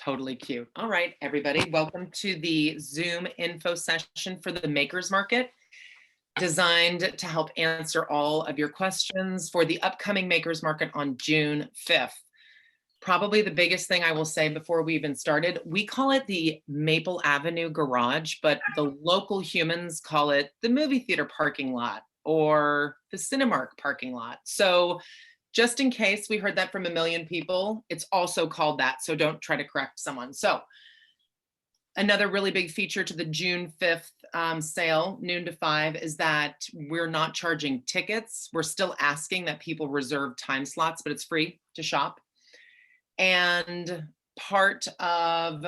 Totally cute. All right, everybody, welcome to the Zoom info session for the Makers Market, designed to help answer all of your questions for the upcoming Makers Market on June 5th. Probably the biggest thing I will say before we even started, we call it the Maple Avenue Garage, but the local humans call it the movie theater parking lot or the Cinemark parking lot. So just in case we heard that from a million people, it's also called that. So don't try to correct someone. So another really big feature to the June 5th sale, noon to 5, is that we're not charging tickets. We're still asking that people reserve time slots, but it's free to shop. And part of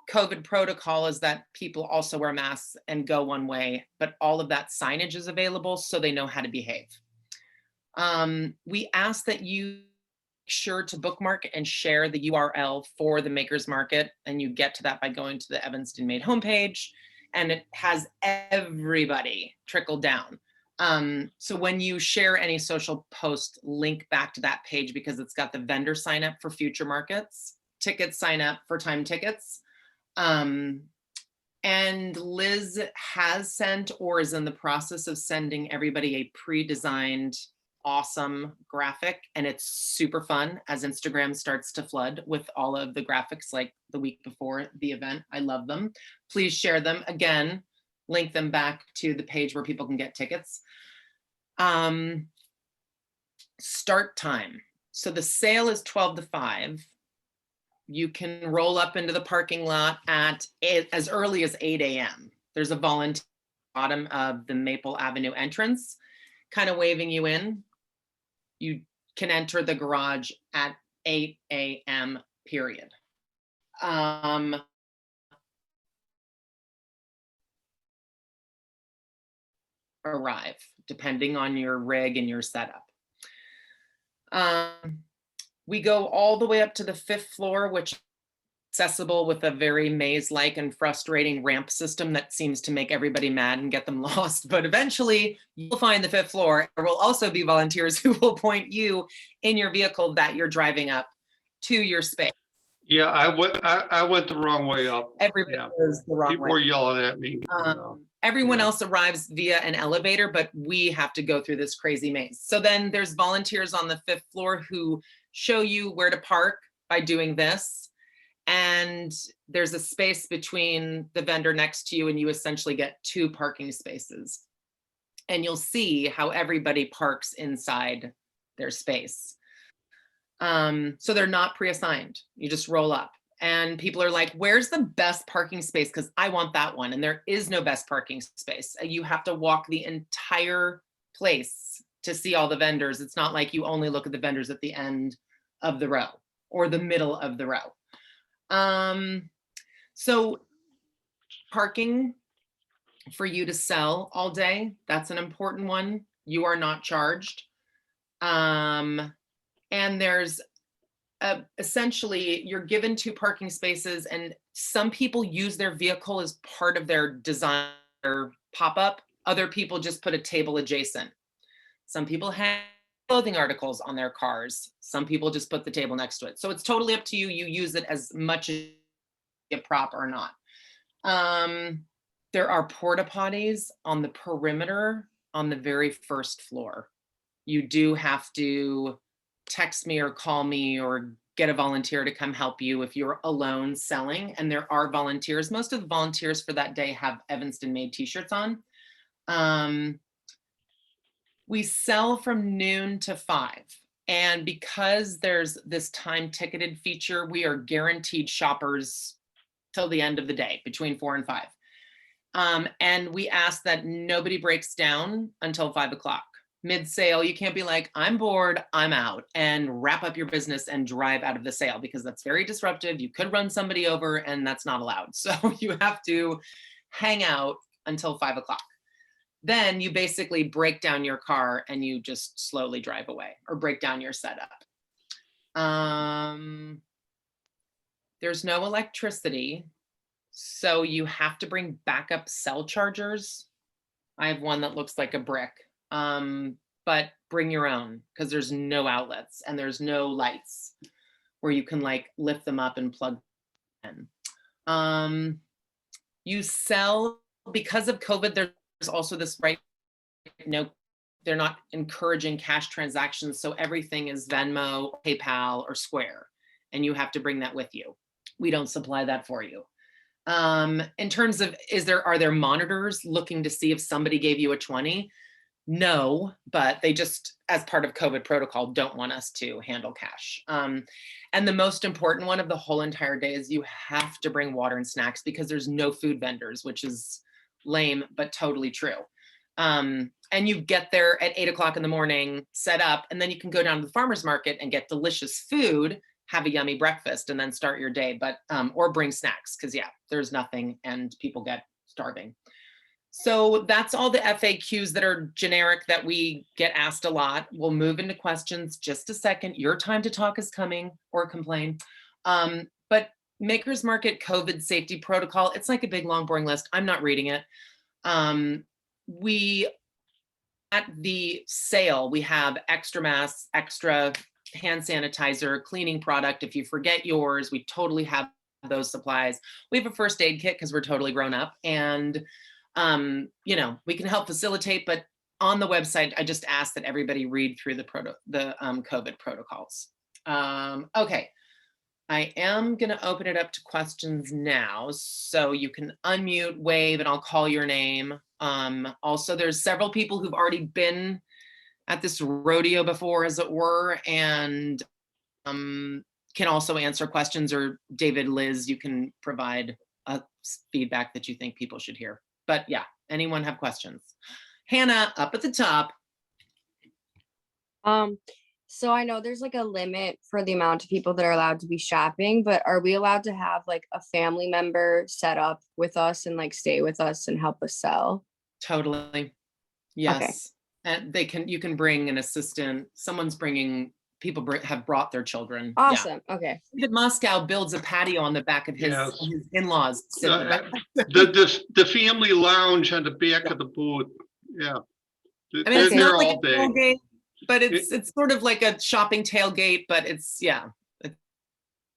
COVID protocol is that people also wear masks and go one way, but all of that signage is available so they know how to behave. We ask that you make sure to bookmark and share the URL for the Makers Market, and you get to that by going to the Evanston Made homepage, and it has everybody trickled down. So when you share any social post, link back to that page because it's got the vendor sign up for future markets, tickets sign up for time tickets. And Liz has sent or is in the process of sending everybody a pre-designed awesome graphic, and it's super fun as Instagram starts to flood with all of the graphics like the week before the event. I love them. Please share them. Again, link them back to the page where people can get tickets. Start time. So the sale is 12 to 5. You can roll up into the parking lot at as early as 8 a.m. There's a volunteer at the bottom of the Maple Avenue entrance, kind of waving you in. You can enter the garage at 8 a.m. period. Arrive, depending on your rig and your setup. We go all the way up to the 5th floor, which is accessible with a very maze-like and frustrating ramp system that seems to make everybody mad and get them lost. But eventually you'll find the 5th floor. There will also be volunteers who will point you in your vehicle that you're driving up to your space. Yeah, I went the wrong way up. Everybody goes the wrong way. People were yelling at me. Everyone else arrives via an elevator, but we have to go through this crazy maze. So then there's volunteers on the 5th floor who show you where to park by doing this. And there's a space between the vendor next to you, and you essentially get 2 parking spaces. And you'll see how everybody parks inside their space. So they're not pre-assigned. You just roll up. And people are like, where's the best parking space? Because I want that one. And there is no best parking space. You have to walk the entire place to see all the vendors. It's not like you only look at the vendors at the end of the row or the middle of the row. So parking for you to sell all day, that's an important one. You are not charged. And there's essentially, you're given 2 parking spaces, and some people use their vehicle as part of their design or pop-up. Other people just put a table adjacent. Some people have clothing articles on their cars. Some people just put the table next to it. So it's totally up to you. You use it as much as a prop or not. There are porta potties on the perimeter on the very 1st floor. You do have to text me or call me or get a volunteer to come help you if you're alone selling. And there are volunteers. Most of the volunteers for that day have Evanston Made t-shirts on. We sell from noon to 5. And because there's this time ticketed feature, we are guaranteed shoppers till the end of the day, between 4 and 5. And we ask that nobody breaks down until 5 o'clock. Mid-sale, you can't be like, I'm bored, I'm out, and wrap up your business and drive out of the sale, because that's very disruptive. You could run somebody over, and that's not allowed. So you have to hang out until 5 o'clock. Then you basically break down your car and you just slowly drive away, or break down your setup. There's no electricity, so you have to bring backup cell chargers. I have one that looks like a brick. But bring your own, because there's no outlets and there's no lights. where you can like lift them up and plug in. You sell, because of COVID, there's also this right, no, they're not encouraging cash transactions. So everything is Venmo, PayPal, or Square, and you have to bring that with you. We don't supply that for you. In terms of, are there monitors looking to see if somebody gave you a 20? No, but they just, as part of COVID protocol, don't want us to handle cash. And the most important one of the whole entire day is you have to bring water and snacks, because there's no food vendors, which is lame, but totally true. And you get there at 8 o'clock in the morning, set up, and then you can go down to the farmer's market and get delicious food, have a yummy breakfast, and then start your day. But, or bring snacks, because yeah, there's nothing and people get starving. So that's all the FAQs that are generic that we get asked a lot. We'll move into questions just a second. Your time to talk is coming, or complain. But Maker's Market COVID safety protocol, it's like a big, long, boring list. I'm not reading it. At the sale, we have extra masks, extra hand sanitizer, cleaning product. If you forget yours, we totally have those supplies. We have a first aid kit because we're totally grown up, and you know, we can help facilitate, but on the website, I just ask that everybody read through the COVID protocols. Okay, I am gonna open it up to questions now, so you can unmute, wave, and I'll call your name. Also, there's several people who've already been at this rodeo before, as it were, and can also answer questions, or David, Liz, you can provide feedback that you think people should hear. But yeah, anyone have questions? Hannah, up at the top. So I know there's like a limit for the amount of people that are allowed to be shopping, but are we allowed to have like a family member set up with us and like stay with us and help us sell? Totally. Yes. Okay. And you can bring an assistant. Someone's bringing, people have brought their children. Awesome. Yeah. Okay. David Moscow builds a patio on the back of his in-laws. The family lounge on the back of the booth. Yeah. I mean, it's not like a tailgate, but it's sort of like a shopping tailgate, but it's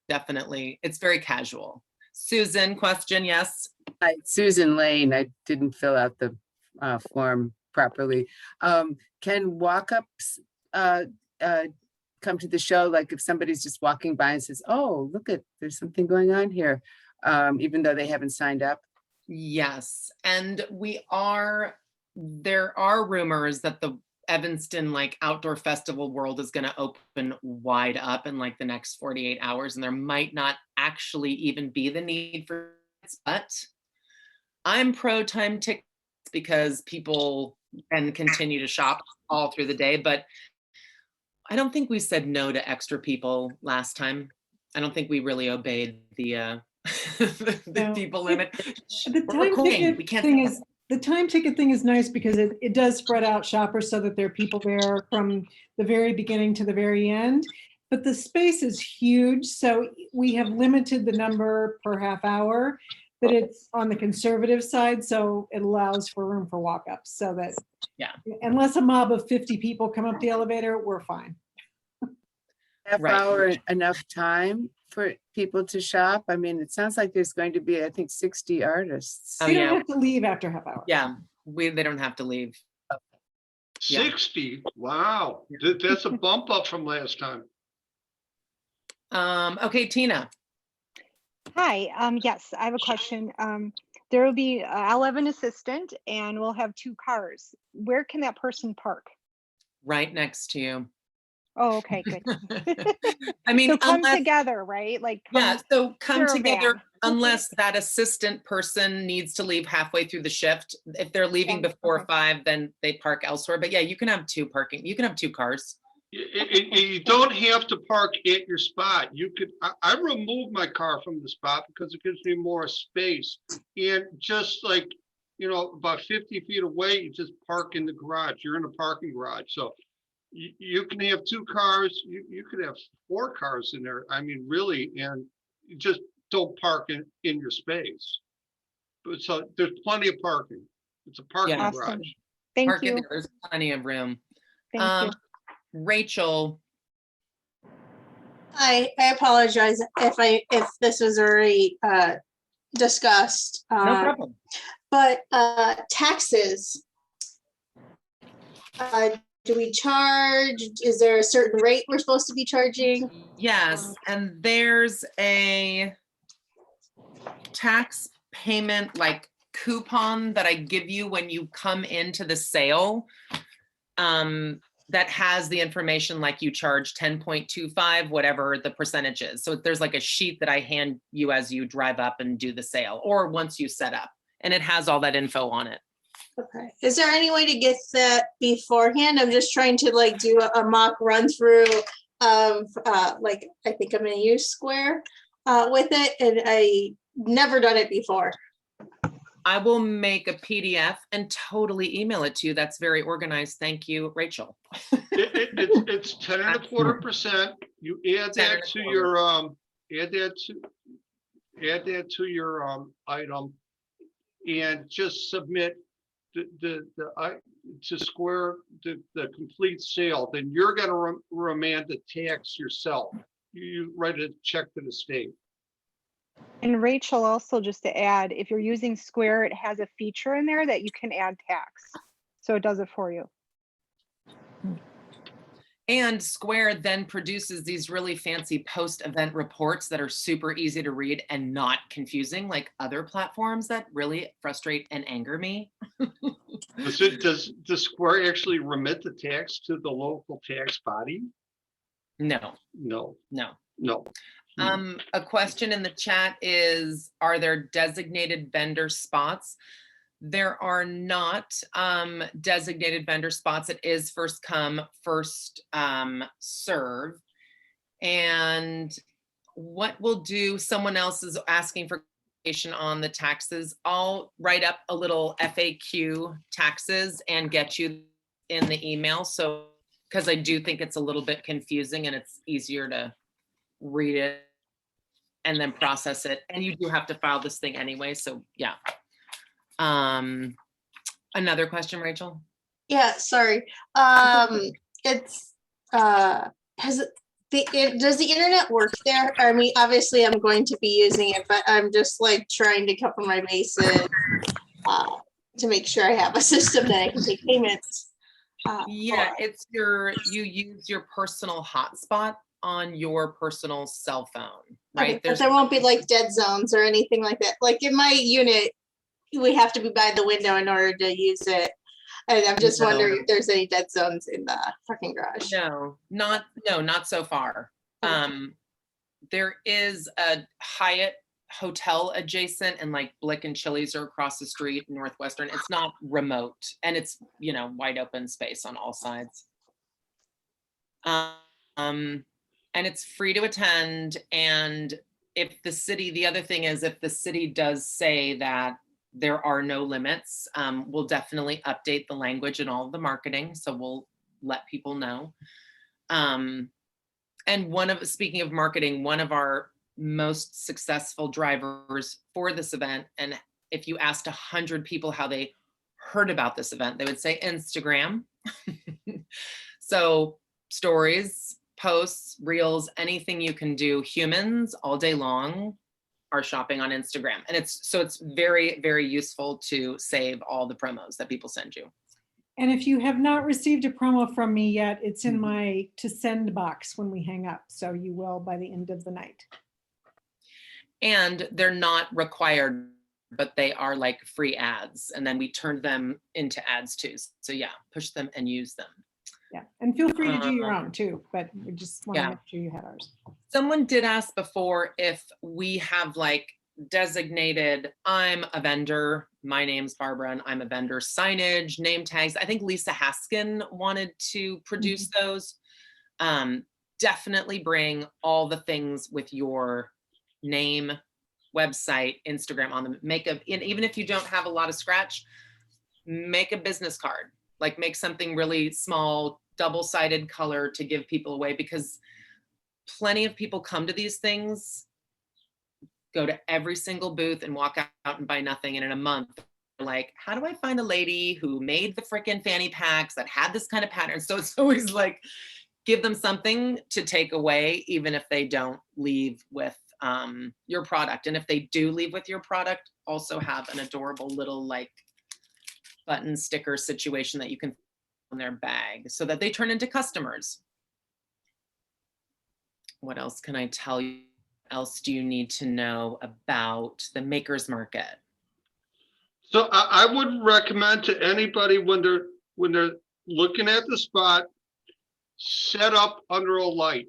definitely, it's very casual. Susan, question, yes? Hi, Susan Lane. I didn't fill out the form properly. Can walk-ups come to the show? Like if somebody's just walking by and says, oh, look there's something going on here, even though they haven't signed up? Yes, and there are rumors that the Evanston like outdoor festival world is going to open wide up in like the next 48 hours, and there might not actually even be the need for it, but I'm pro time tickets because people can continue to shop all through the day. But I don't think we said no to extra people last time. I don't think we really obeyed the people limit. The time ticket thing is nice because it does spread out shoppers so that there are people there from the very beginning to the very end. But the space is huge, so we have limited the number per half hour, but it's on the conservative side, so it allows for room for walk-ups, so that unless a mob of 50 people come up the elevator, we're fine. Half hour enough time for people to shop? I mean, it sounds like there's going to be, I think, 60 artists. They don't have to leave after half hour. Yeah, they don't have to leave. 60? Wow, that's a bump up from last time. Okay, Tina. Hi, yes, I have a question. There will be, I'll have an assistant and we'll have 2 cars. Where can that person park? Right next to you. Oh, okay, good. I mean, so come together, right? Like, so come together unless that assistant person needs to leave halfway through the shift. If they're leaving before 5, then they park elsewhere. But yeah, you can have 2 parking. You can have 2 cars. You don't have to park at your spot. You could, I removed my car from the spot because it gives me more space. And just like, you know, about 50 feet away, you just park in the garage. You're in a parking garage. So you can have 2 cars. You could have 4 cars in there. I mean, really, and you just don't park in your space. But so there's plenty of parking. It's a parking garage. Thank you. There's plenty of room. Thank you. Rachel. I apologize if this was already discussed. No problem. But taxes, do we charge? Is there a certain rate we're supposed to be charging? Yes, and there's a tax payment like coupon that I give you when you come into the sale. That has the information like you charge 10.25, whatever the percentage is. So there's like a sheet that I hand you as you drive up and do the sale, or once you set up, and it has all that info on it. Okay. Is there any way to get that beforehand? I'm just trying to like do a mock run through of like, I think I'm gonna use Square with it, and I never done it before. I will make a PDF and totally email it to you. That's very organized. Thank you, Rachel. It's 10.25%. You add 10 that and a to quarter. your, add that to your item and just submit to Square the complete sale. Then you're gonna remand the tax yourself. You write a check to the state. And Rachel, also just to add, if you're using Square, it has a feature in there that you can add tax. So it does it for you. And Square then produces these really fancy post-event reports that are super easy to read and not confusing like other platforms that really frustrate and anger me. Does Square actually remit the tax to the local tax body? No, No, no. no. A question in the chat is, are there designated vendor spots? There are not designated vendor spots. It is first come, first serve. And what we'll do, someone else is asking for clarification on the taxes. I'll write up a little FAQ taxes and get you in the email. So, because I do think it's a little bit confusing and it's easier to read it and then process it. And you do have to file this thing anyway. So yeah. Another question, Rachel? Yeah, sorry. It's does the internet work there? I mean, obviously I'm going to be using it, but I'm just like trying to cover my bases to make sure I have a system that I can take payments. Yeah, for. it's you use your personal hotspot on your personal cell phone, right? Okay, but there won't be like dead zones or anything like that. Like in my unit, we have to be by the window in order to use it. And I'm just No. wondering if there's any dead zones in the parking garage. No, not so far. Okay. There is a Hyatt hotel adjacent, and like Blick and Chili's are across the street, Northwestern. It's not remote, and it's, you know, wide open space on all sides. And it's free to attend. And if the city, the other thing is, if the city does say that there are no limits, we'll definitely update the language in all of the marketing. So we'll let people know. And speaking of marketing, one of our most successful drivers for this event, and if you asked 100 people how they heard about this event, they would say Instagram. So stories, posts, reels, anything you can do, humans all day long are shopping on Instagram. And it's very, very useful to save all the promos that people send you. And if you have not received a promo from me yet, it's in my to send box when we hang up. So you will by the end of the night. And they're not required, but they are like free ads. And then we turn them into ads too. So yeah, push them and use them. Yeah, and feel free to do your own too, but we just want to make sure you had ours. Someone did ask before if we have like designated, I'm a vendor, my name's Barbara and I'm a vendor, signage, name tags. I think Lisa Haskin wanted to produce those. Definitely bring all the things with your name, website, Instagram on them. And even if you don't have a lot of scratch, make a business card. Like make something really small, double-sided color to give people away, because plenty of people come to these things, go to every single booth and walk out and buy nothing. And in a month, they're like, how do I find a lady who made the frickin' fanny packs that had this kind of pattern? So it's always like, give them something to take away, even if they don't leave with your product. And if they do leave with your product, also have an adorable little like button sticker situation that you can put on their bag so that they turn into customers. What else can I tell you? Else do you need to know about the Makers Market? So I would recommend to anybody when they're looking at the spot, set up under a light.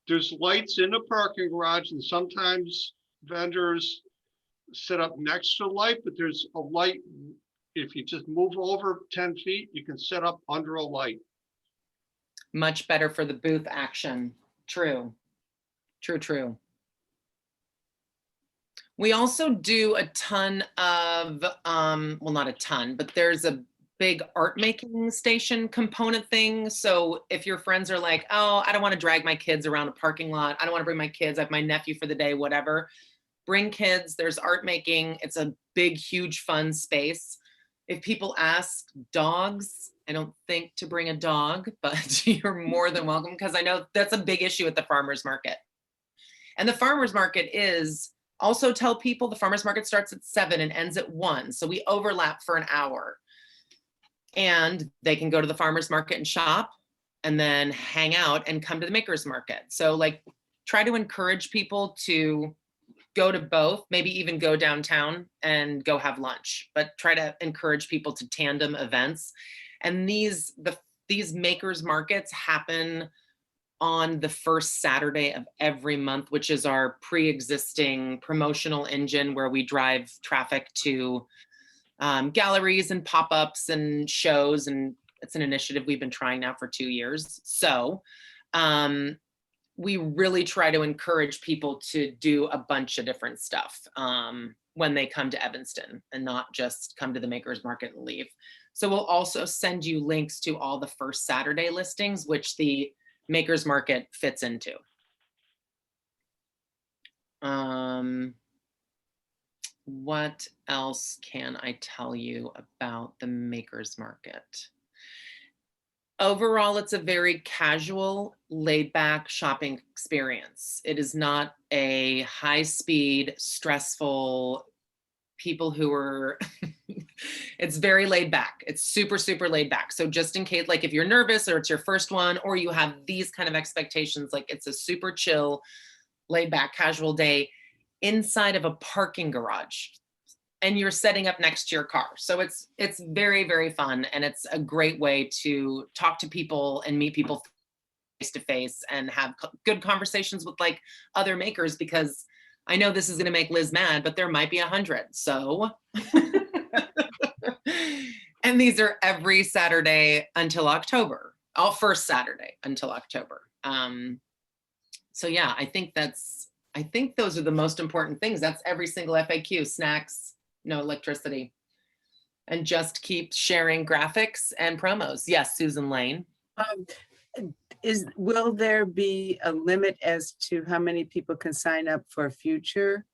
There's lights in the parking garage, and sometimes vendors set up next to the light, but there's a light. If you just move over 10 feet, you can set up under a light. Much better for the booth action. True. True, true. We also do a ton of, well, not a ton, but there's a big art making station component thing. So if your friends are like, oh, I don't want to drag my kids around a parking lot. I don't want to bring my kids. I have my nephew for the day, whatever. Bring kids. There's art making. It's a big, huge, fun space. If people ask dogs, I don't think to bring a dog, but you're more than welcome, because I know that's a big issue at the farmer's market. And the farmer's market is, also tell people the farmer's market starts at 7 and ends at 1. So we overlap for an hour. And they can go to the farmer's market and shop and then hang out and come to the Makers Market. So like try to encourage people to go to both, maybe even go downtown and go have lunch, but try to encourage people to tandem events. And these Makers Markets happen on the first Saturday of every month, which is our pre-existing promotional engine where we drive traffic to galleries and pop-ups and shows. And it's an initiative we've been trying now for 2 years. So we really try to encourage people to do a bunch of different stuff when they come to Evanston, and not just come to the Makers Market and leave. So we'll also send you links to all the first Saturday listings, which the Makers Market fits into. What else can I tell you about the Makers Market? Overall, it's a very casual, laid-back shopping experience. It is not a high-speed, stressful, people who are, it's very laid back. It's super, super laid back. So just in case, like if you're nervous or it's your first one, or you have these kind of expectations, like it's a super chill, laid back, casual day inside of a parking garage, and you're setting up next to your car. So it's very, very fun. And it's a great way to talk to people and meet people face to face and have good conversations with like other makers, because I know this is going to make Liz mad, but there might be 100. So, and these are every Saturday until October, all first Saturday until October. So yeah, I think those are the most important things. That's every single FAQ: snacks, no electricity, and just keep sharing graphics and promos. Yes, Susan Lane. Will there be a limit as to how many people can sign up for future?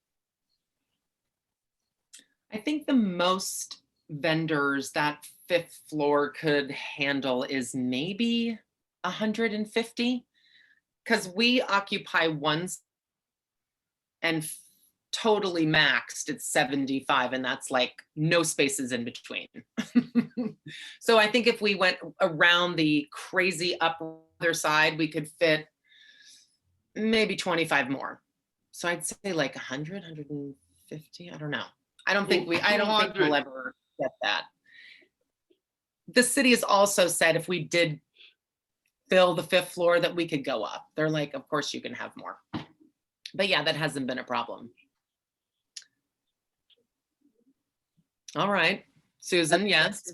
I think the most vendors that 5th floor could handle is maybe 150, because we occupy one and totally maxed at 75, and that's like no spaces in between. So I think if we went around the crazy other side, we could fit maybe 25 more. So I'd say like 100, 150, I don't know. I don't think we'll ever get that. The city has also said if we did fill the 5th floor that we could go up. They're like, of course you can have more. But yeah, that hasn't been a problem. All right, Susan, yes.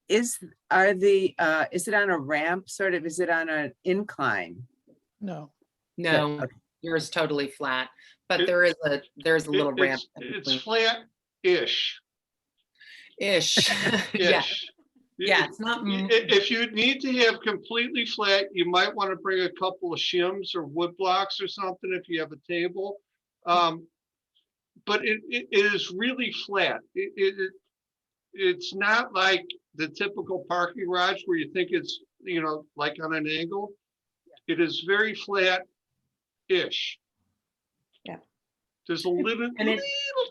Is it on a ramp, sort of? Is it on an incline? No. No, Okay. yours totally flat, but there's a little ramp. It's flat-ish. Ish. Yeah. Ish. Yeah, it's not. If you need to have completely flat, you might want to bring a couple of shims or wood blocks or something if you have a table. But it is really flat. It's not like the typical parking garage where you think it's like on an angle. It is very flat-ish. Yeah. There's a little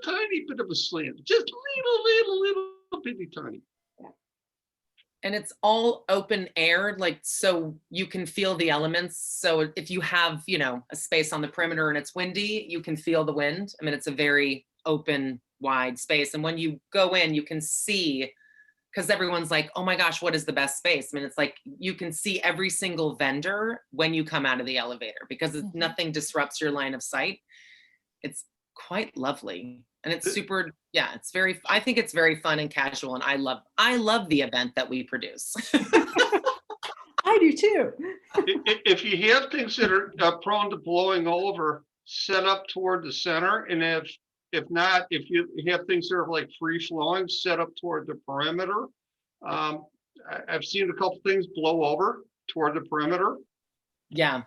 tiny bit of a slant, just little bitty tiny. And it's all open air, like, so you can feel the elements. So if you have, a space on the perimeter and it's windy, you can feel the wind. I mean, it's a very open, wide space. And when you go in, you can see, because everyone's like, oh my gosh, what is the best space? I mean, it's like, you can see every single vendor when you come out of the elevator because nothing disrupts your line of sight. It's quite lovely. And it's super, I think it's very fun and casual. And I love the event that we produce. I do too. If you have things that are prone to blowing over, set up toward the center. And if not, if you have things that are like free flowing, set up toward the perimeter. I've seen a couple things blow over toward the perimeter. Yeah.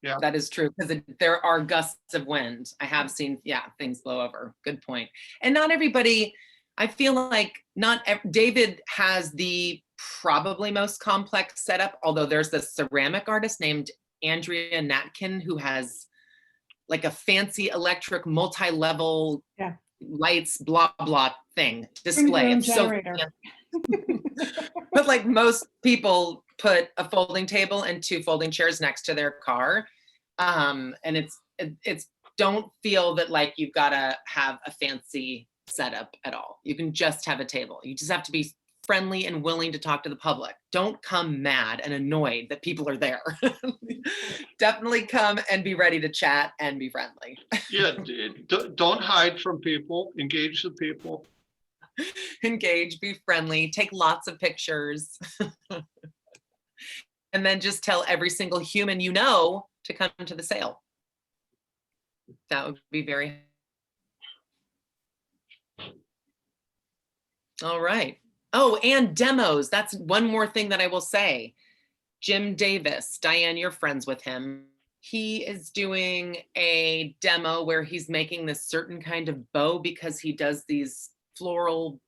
Yeah, that is true, because there are gusts of wind. I have seen, things blow over. Good point. And not everybody, I feel like David has the probably most complex setup, although there's this ceramic artist named Andrea Natkin who has like a fancy electric multi-level lights, blah, blah thing display. It's so fancy. But like most people put a folding table and 2 folding chairs next to their car. And it's don't feel that like you've got to have a fancy setup at all. You can just have a table. You just have to be friendly and willing to talk to the public. Don't come mad and annoyed that people are there. Definitely come and be ready to chat and be friendly. Yeah, don't hide from people, engage the people. Engage, be friendly, take lots of pictures. And then just tell every single human to come to the sale. That would be very. All right. Oh, and demos. That's one more thing that I will say. Jim Davis, Diane, you're friends with him. He is doing a demo where he's making this certain kind of bow because he does these floral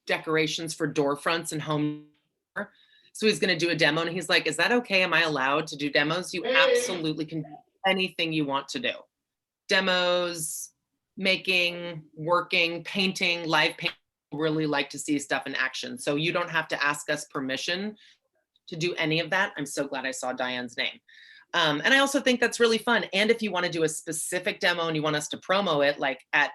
decorations for door fronts and home. So he's going to do a demo and he's like, is that okay? Am I allowed to do demos? You absolutely can do anything you want to do. Demos, making, working, painting, live painting. Really like to see stuff in action. So you don't have to ask us permission to do any of that. I'm so glad I saw Diane's name. And I also think that's really fun. And if you want to do a specific demo and you want us to promo it, like at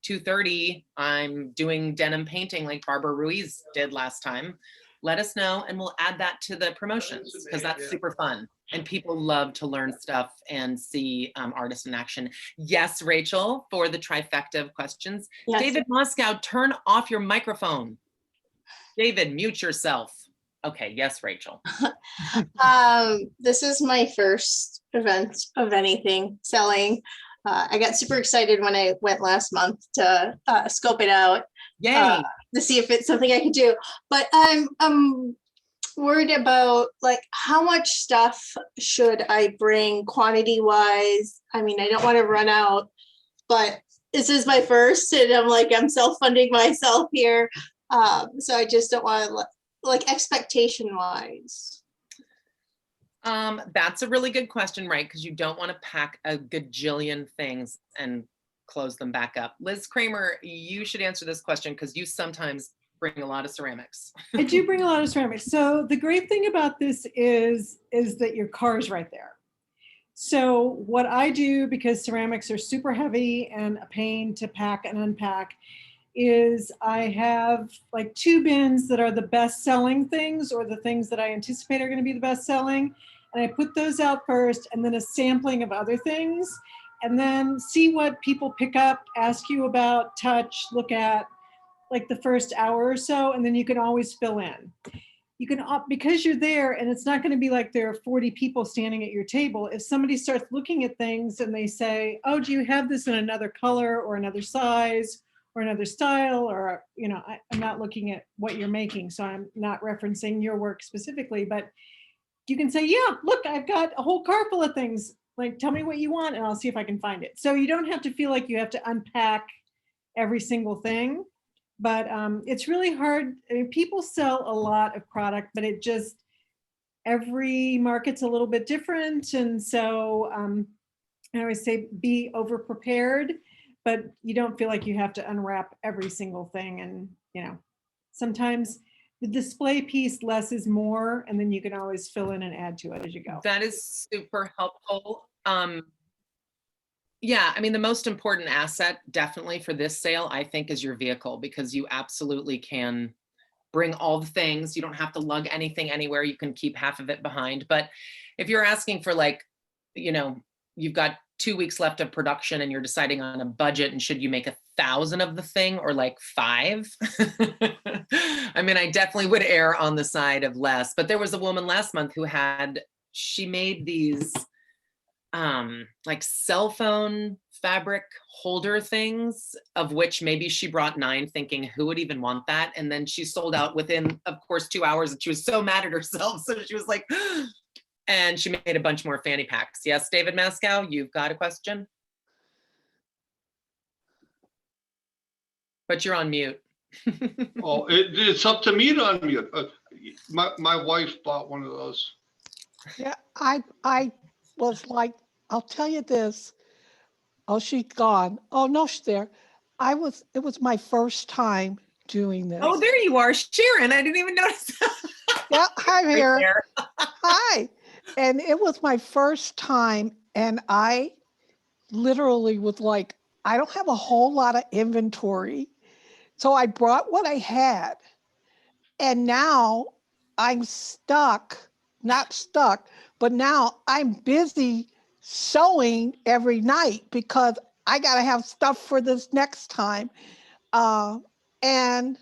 2:30, I'm doing denim painting like Barbara Ruiz did last time. Let us know and we'll add that to the promotions because that's super fun. And people love to learn stuff and see artists in action. Yes, Rachel, for the trifecta of questions. Yes. David Moscow, turn off your microphone. David, mute yourself. Okay, yes, Rachel. This is my first event of anything selling. I got super excited when I went last month to scope it out. Yay. To see if it's something I could do. But I'm worried about like how much stuff should I bring quantity wise? I mean, I don't want to run out, but this is my first and I'm self-funding myself here. So I just don't want to like expectation wise. That's a really good question, right? Because you don't want to pack a gajillion things and close them back up. Liz Kramer, you should answer this question because you sometimes bring a lot of ceramics. I do bring a lot of ceramics. So the great thing about this is that your car is right there. So what I do, because ceramics are super heavy and a pain to pack and unpack, is I have like 2 bins that are the best selling things or the things that I anticipate are going to be the best selling. And I put those out first and then a sampling of other things. And then see what people pick up, ask you about, touch, look at like the first hour or so, and then you can always fill in. You can, because you're there and it's not going to be like there are 40 people standing at your table. If somebody starts looking at things and they say, oh, do you have this in another color or another size or another style? Or, I'm not looking at what you're making, so I'm not referencing your work specifically, but you can say, yeah, look, I've got a whole car full of things. Like, tell me what you want and I'll see if I can find it. So you don't have to feel like you have to unpack every single thing, but it's really hard. I mean, people sell a lot of product, but every market's a little bit different. And so I always say be over prepared, but you don't feel like you have to unwrap every single thing. And, you know, sometimes the display piece, less is more, and then you can always fill in and add to it as you go. That is super helpful. Yeah, I mean, the most important asset definitely for this sale, I think, is your vehicle, because you absolutely can bring all the things. You don't have to lug anything anywhere. You can keep half of it behind. But if you're asking for, like, you know, you've got 2 weeks left of production and you're deciding on a budget and should you make 1,000 of the thing or like 5? I mean, I definitely would err on the side of less. But there was a woman last month who she made these like cell phone fabric holder things, of which maybe she brought 9 thinking who would even want that, and then she sold out within, of course, 2 hours, and she was so mad at herself. So she was like, and she made a bunch more fanny packs. Yes, David Mascow, you've got a question, but you're on mute. Oh, it's up to me to unmute. My wife bought one of those. Yeah, I was like, I'll tell you this. Oh, she's gone. Oh, no, she's there. It was my first time doing this. Oh, there you are, Sharon. I didn't even notice. Yeah, I'm Right here. there. Hi. And it was my first time, and I literally was like, I don't have a whole lot of inventory. So I brought what I had. And now I'm not stuck, but now I'm busy sewing every night because I got to have stuff for this next time. And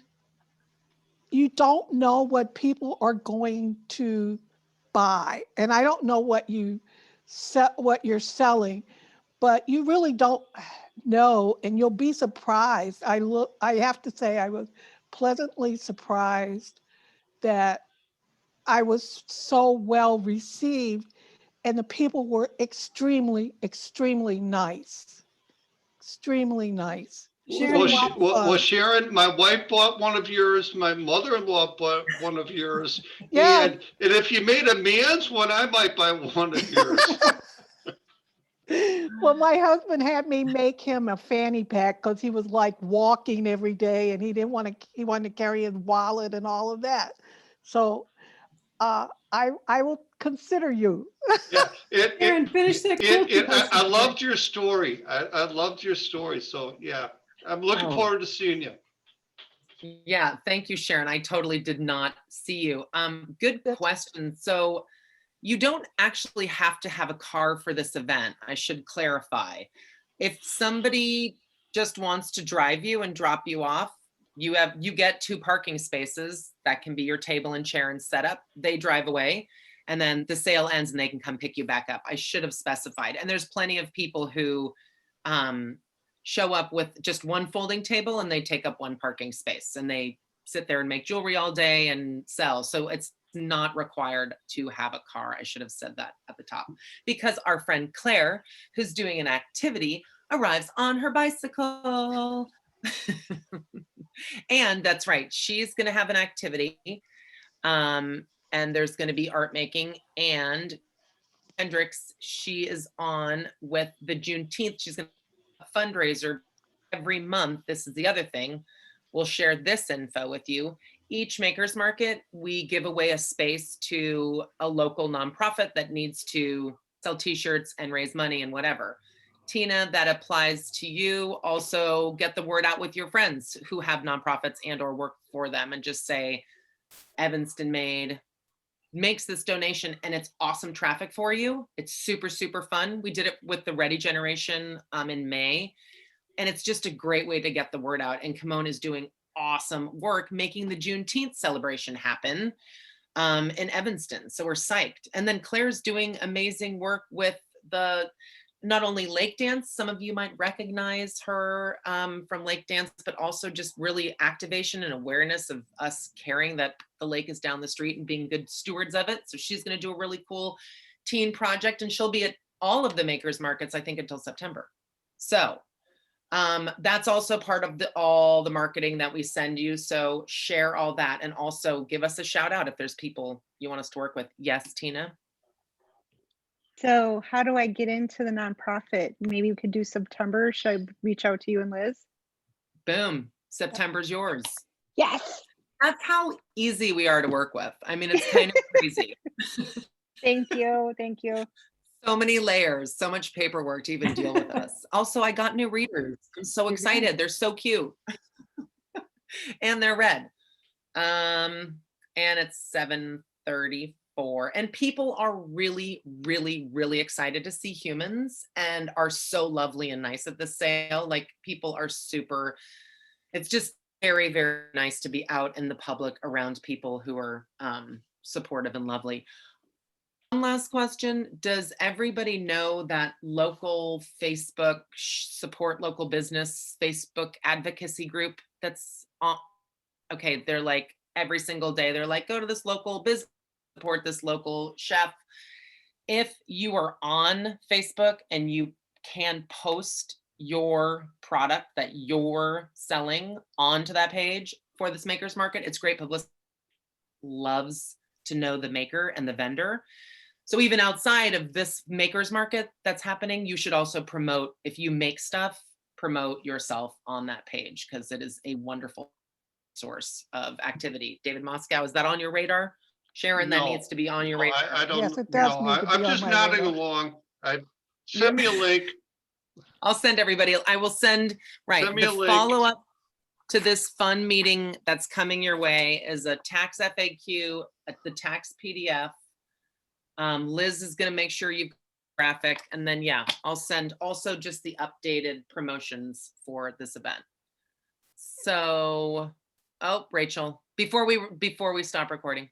you don't know what people are going to buy. And I don't know what you're selling, but you really don't know, and you'll be surprised. I have to say I was pleasantly surprised that I was so well received, and the people were extremely, extremely nice. Extremely nice. Sharon, Well, Sharon, my wife bought one of yours. My mother-in-law bought one of yours. Yeah. And if you made a man's one, I might buy one of yours. Well, my husband had me make him a fanny pack because he was like walking every day, and he wanted to carry his wallet and all of that. So I will consider you. Yeah, Sharon, finish that quote you posted. I loved your story. I loved your story. So yeah, I'm looking forward to seeing you. Yeah, thank you, Sharon. I totally did not see you. Good question. So you don't actually have to have a car for this event. I should clarify. If somebody just wants to drive you and drop you off, you get 2 parking spaces. That can be your table and chair and setup. They drive away, and then the sale ends and they can come pick you back up. I should have specified. And there's plenty of people who show up with just one folding table and they take up 1 parking space and they sit there and make jewelry all day and sell. So it's not required to have a car. I should have said that at the top, because our friend Claire, who's doing an activity, arrives on her bicycle. And that's right, she's going to have an activity, and there's going to be art making. And Hendrix, she is on with the Juneteenth. She's going to have a fundraiser every month. This is the other thing. We'll share this info with you. Each Makers Market, we give away a space to a local nonprofit that needs to sell t-shirts and raise money and whatever. Tina, that applies to you. Also get the word out with your friends who have nonprofits and or work for them, and just say, Evanston makes this donation, and it's awesome traffic for you. It's super, super fun. We did it with the Ready Generation in May, and it's just a great way to get the word out. And Kimon is doing awesome work making the Juneteenth celebration happen in Evanston. So we're psyched. And then Claire's doing amazing work with not only Lake Dance, some of you might recognize her from Lake Dance, but also just really activation and awareness of us caring that the lake is down the street and being good stewards of it. So she's going to do a really cool teen project, and she'll be at all of the Makers Markets, I think, until September. So That's also part of all the marketing that we send you. So share all that and also give us a shout out if there's people you want us to work with. Yes, Tina? So how do I get into the nonprofit? Maybe we could do September. Should I reach out to you and Liz? Boom. September's yours. Yes. That's how easy we are to work with. I mean, it's kind of crazy. Thank you. Thank you. So many layers, so much paperwork to even deal with us. Also, I got new readers. I'm so excited. They're so cute. And they're red. And it's 7:34. And people are really, really, really excited to see humans and are so lovely and nice at the sale. Like people are super, it's just very, very nice to be out in the public around people who are supportive and lovely. One last question. Does everybody know that local Facebook support local business Facebook advocacy group that's on? Okay, they're like every single day, they're like, go to this local business, support this local chef. If you are on Facebook and you can post your product that you're selling onto that page for this makers market, it's great publicity. Loves to know the maker and the vendor. So even outside of this makers market that's happening, you should also promote, if you make stuff, promote yourself on that page because it is a wonderful source of activity. David Moscow, is that on your radar? Sharon, that No. needs to be on your radar. I don't. Yes, it does no, need to I'm be on just my nodding radar. along. Send me a link. I'll send everybody, I will send, right, Send me the a link. follow-up to this fun meeting that's coming your way is a tax FAQ, the tax PDF. Liz is gonna make sure you graphic, and then yeah, I'll send also just the updated promotions for this event. So, oh, Rachel, before we stop recording.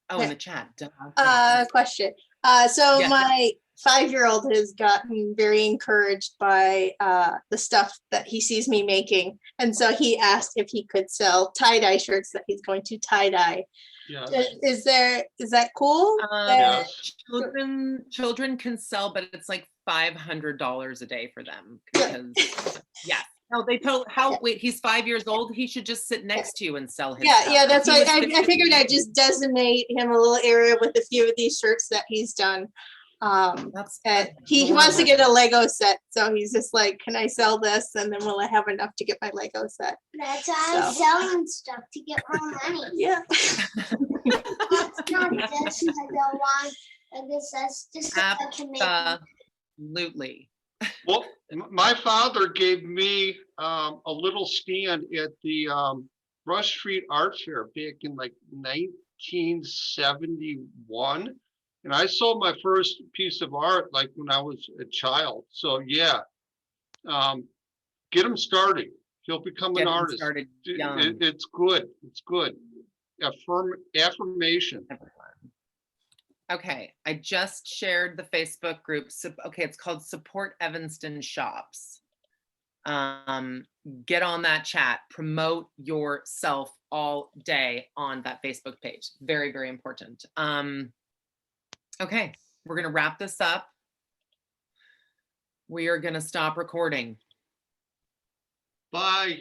Oh, in the chat. Duh. Question. So Yes. my 5-year-old has gotten very encouraged by the stuff that he sees me making. And so he asked if he could sell tie-dye shirts that he's going to tie-dye. Yeah. Is that cool? Yes. Children can sell, but it's like $500 a day for them. Because yeah. No, they told wait, he's 5 years old. He should just sit next to you and sell his stuff. Yeah, that's why I 15 figured I'd just designate him a little area with a few of these shirts that he's done. And he wants to get a Lego set, so he's just like, can I sell this? And then will I have enough to get my Lego set? That's why I'm selling stuff to get more money. Yeah. It's not this, I don't want, I guess that's just I can make. Absolutely. Well, my father gave me a little stand at the Rush Street Art Fair back in like 1971. And I sold my first piece of art like when I was a child. So yeah, get him started. He'll become an artist. It's good. It's good. Affirmation. Okay, I just shared the Facebook group. Okay, it's called Support Evanston Shops. Get on that chat. Promote yourself all day on that Facebook page. Very, very important. Okay, we're gonna wrap this up. We are gonna stop recording. Bye.